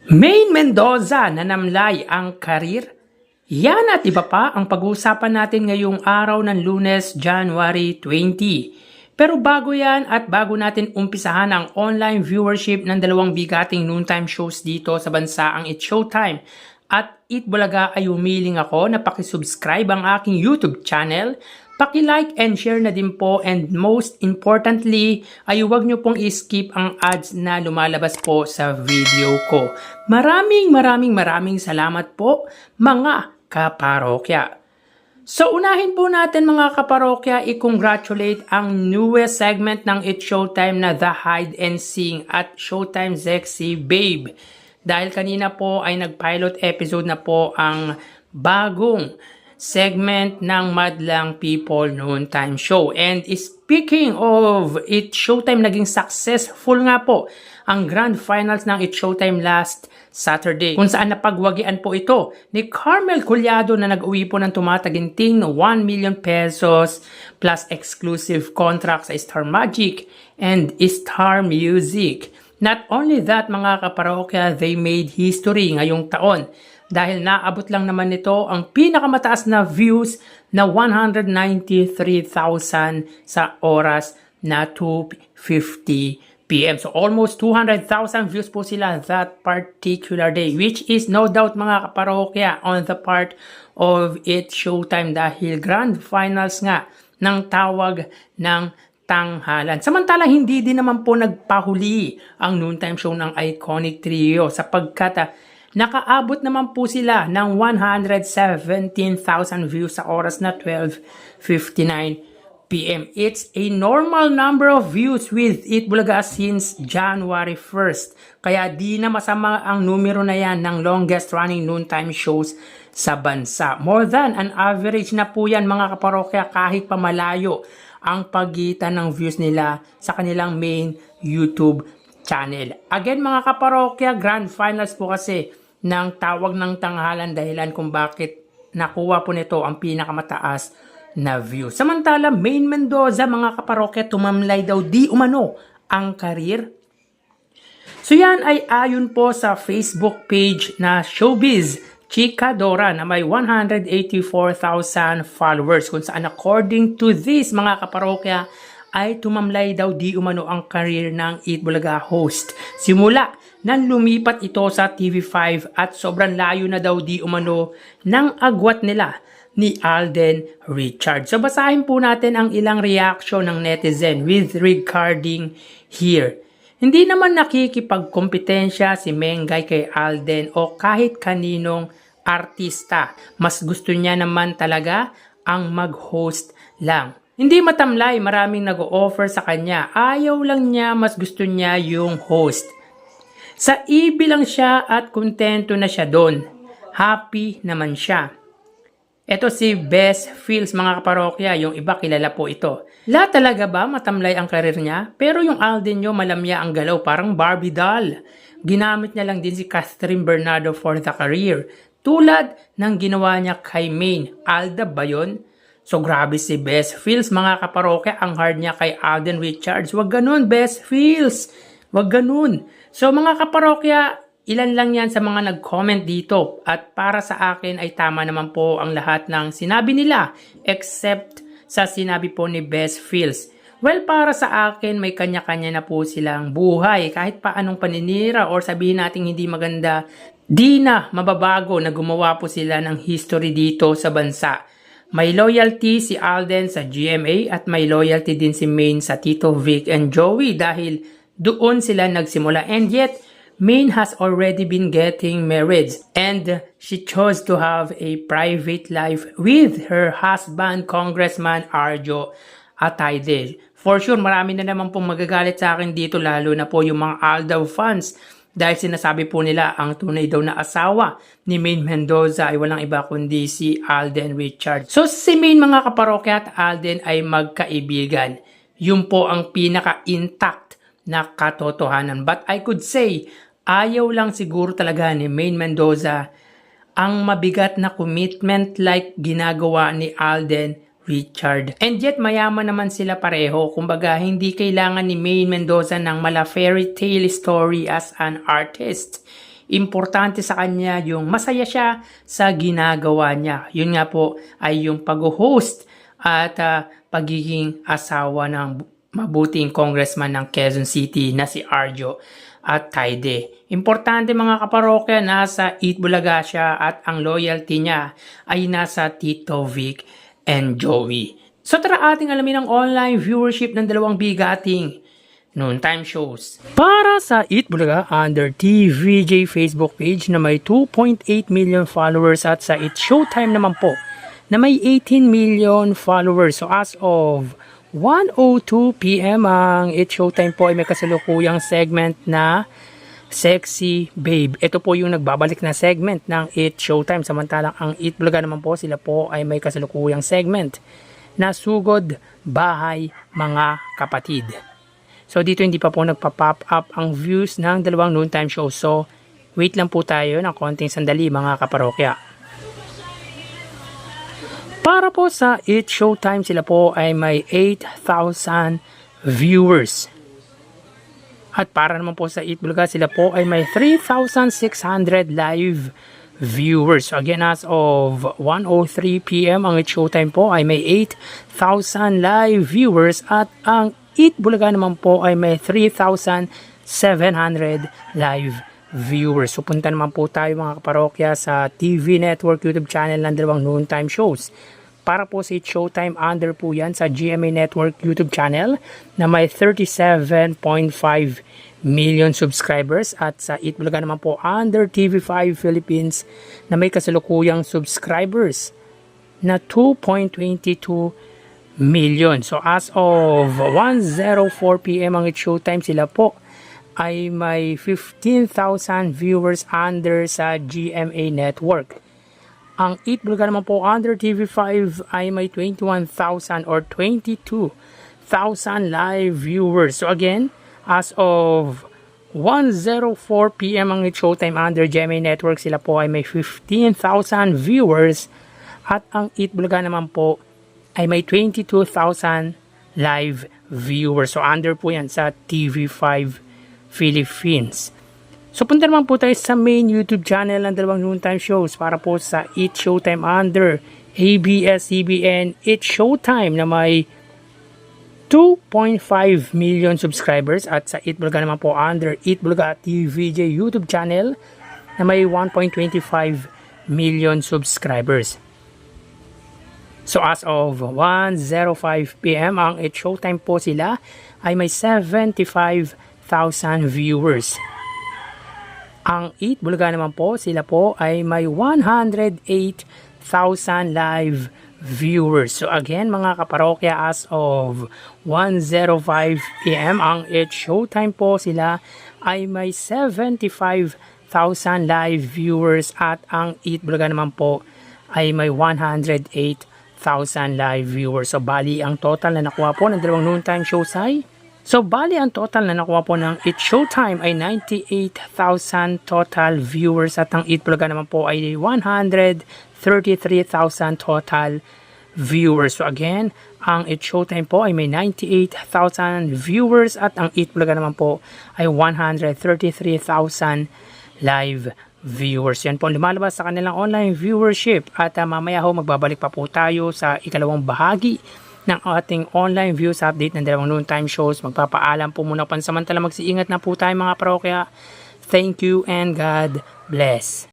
Maine Mendoza nanamlay ang karir? Yan at iba pa ang pag-uusapan natin ngayong araw ng Lunes, January 20. Pero bago yan at bago natin umpisahan ang online viewership ng dalawang bigating noontime shows dito sa bansa, ang It's Showtime at Eat Bulaga, ay humiling ako na pakisubscribe ang aking YouTube channel. Paki-like and share na din po, and most importantly ay huwag nyo pong i-skip ang ads na lumalabas po sa video ko. Maraming salamat po mga kaparokya. So unahin po natin mga kaparokya, i-congratulate ang newest segment ng It's Showtime na The Hide and Sing at Showtime Sexy Babe. Dahil kanina po ay nag-pilot episode na po ang bagong segment ng Madlang People Noontime Show. And speaking of It's Showtime, naging successful nga po ang grand finals ng It's Showtime last Saturday, kung saan napagwagian po ito ni Carmel Collado na nag-uwi po ng tumataginting 1 million pesos plus exclusive contract sa Star Magic and Star Music. Not only that mga kaparokya, they made history ngayong taon dahil naabot lang naman nito ang pinakamataas na views na 193,000 sa oras na 2:50 PM. So almost 200,000 views po sila that particular day, which is no doubt mga kaparokya on the part of It's Showtime dahil grand finals nga ng tawag ng tanghalan. Samantala, hindi din naman po nagpahuli ang noontime show ng iconic trio sapagkat nakaabot naman po sila ng 117,000 views sa oras na 12:59 PM. It's a normal number of views with Eat Bulaga since January 1st. Kaya di na masama ang numero na yan ng longest running noontime shows sa bansa. More than an average na po yan mga kaparokya, kahit pa malayo ang pagitan ng views nila sa kanilang main YouTube channel. Again mga kaparokya, grand finals po kasi ng tawag ng tanghalan dahilan kung bakit nakuha po nito ang pinakamataas na view. Samantala, Maine Mendoza mga kaparokya, tumamlay daw di umano ang karir. So yan ay ayon po sa Facebook page na Showbiz Chika Dora na may 184,000 followers, kung saan according to this mga kaparokya ay tumamlay daw di umano ang career ng Eat Bulaga host. Simula nang lumipat ito sa TV5 at sobrang layo na daw di umano ng agwat nila ni Alden Richards. So basahin po natin ang ilang reaction ng netizen with regarding here. Hindi naman nakikipagkompetensya si Mengay kay Alden o kahit kaninong artista. Mas gusto niya naman talaga ang mag-host lang. Hindi matamlay, maraming nag-o-offer sa kanya. Ayaw lang niya, mas gusto niya yung host. Sa EB lang siya at kontento na siya doon. Happy naman siya. Ito si Best Feels mga kaparokya, yung iba kilala po ito. La talaga ba matamlay ang karir niya? Pero yung Alden nyo malamya ang galaw, parang Barbie doll. Ginamit niya lang din si Catherine Bernardo for the career. Tulad ng ginawa niya kay Maine. Alda ba yun? So grabe si Best Feels mga kaparokya, ang hard niya kay Alden Richards. Wag ganun Best Feels, wag ganun. So mga kaparokya, ilan lang yan sa mga nag-comment dito, at para sa akin ay tama naman po ang lahat ng sinabi nila except sa sinabi po ni Best Feels. Well, para sa akin may kanya-kanya na po silang buhay, kahit pa anong paninira or sabihin natin hindi maganda, di na mababago na gumawa po sila ng history dito sa bansa. May loyalty si Alden sa GMA at may loyalty din si Maine sa Tito Vic and Joey dahil doon sila nagsimula, and yet Maine has already been getting married and she chose to have a private life with her husband, Congressman Arjo Atayde. For sure, marami na naman pong magagalit sa akin dito, lalo na po yung mga Aldaw fans, dahil sinasabi po nila ang tunay daw na asawa ni Maine Mendoza ay walang iba kundi si Alden Richards. So si Maine mga kaparokya at Alden ay magkaibigan. Yun po ang pinaka-intact na katotohanan. But I could say, ayaw lang siguro talaga ni Maine Mendoza ang mabigat na commitment like ginagawa ni Alden Richard. And yet mayaman naman sila pareho. Kumbaga hindi kailangan ni Maine Mendoza ng mala fairy tale story as an artist. Importante sa kanya yung masaya siya sa ginagawa niya. Yun nga po ay yung pag-host at pagiging asawa ng mabuting congressman ng Quezon City na si Arjo at Taide. Importante mga kaparokya, nasa Eat Bulaga siya at ang loyalty niya ay nasa Tito Vic and Joey. So tara ating alamin ang online viewership ng dalawang bigating noontime shows. Para sa Eat Bulaga, under TVJ Facebook page na may 2.8 million followers at sa Eat Showtime naman po na may 18 million followers. So as of 1:02 PM ang Eat Showtime po ay may kasalukuyang segment na Sexy Babe. Ito po yung nagbabalik na segment ng Eat Showtime. Samantalang ang Eat Bulaga naman po, sila po ay may kasalukuyang segment na Sugod Bahay Mga Kapatid. So dito hindi pa po nagpa-pop up ang views ng dalawang noontime shows. So wait lang po tayo ng konting sandali mga kaparokya. Para po sa Eat Showtime, sila po ay may 8,000 viewers. At para naman po sa Eat Bulaga, sila po ay may 3,600 live viewers. So again, as of 1:03 PM, ang Eat Showtime po ay may 8,000 live viewers at ang Eat Bulaga naman po ay may 3,700 live viewers. So punta naman po tayo mga kaparokya sa TV Network YouTube channel ng dalawang noontime shows. Para po sa Eat Showtime, under po yan sa GMA Network YouTube channel na may 37.5 million subscribers at sa Eat Bulaga naman po under TV5 Philippines na may kasalukuyang subscribers na 2.22 million. So as of 1:04 PM ang Eat Showtime, sila po ay may 15,000 viewers under sa GMA Network. Ang Eat Bulaga naman po under TV5 ay may 21,000 or 22,000 live viewers. So again, as of 1:04 PM ang Eat Showtime under GMA Network, sila po ay may 15,000 viewers at ang Eat Bulaga naman po ay may 22,000 live viewers. So under po yan sa TV5 Philippines. So punta naman po tayo sa main YouTube channel ng dalawang noontime shows para po sa Eat Showtime under ABS-CBN Eat Showtime na may 2.5 million subscribers at sa Eat Bulaga naman po under Eat Bulaga TVJ YouTube channel na may 1.25 million subscribers. So as of 1:05 PM ang Eat Showtime po, sila ay may 75,000 viewers. Ang Eat Bulaga naman po, sila po ay may 108,000 live viewers. So again mga kaparokya, as of 1:05 PM ang Eat Showtime po, sila ay may 75,000 live viewers at ang Eat Bulaga naman po ay may 108,000 live viewers. So bali ang total na nakuha po ng dalawang noontime shows ay ang total na nakuha po ng Eat Showtime ay 98,000 total viewers at ang Eat Bulaga naman po ay 133,000 total viewers. So again, ang Eat Showtime po ay may 98,000 viewers at ang Eat Bulaga naman po ay 133,000 live viewers. Yan po ang lumalabas sa kanilang online viewership at mamaya ho magbabalik pa po tayo sa ikalawang bahagi ng ating online views update ng dalawang noontime shows. Magpapaalam po muna pansamantala, magsiingat na po tayo mga parokya. Thank you and God bless.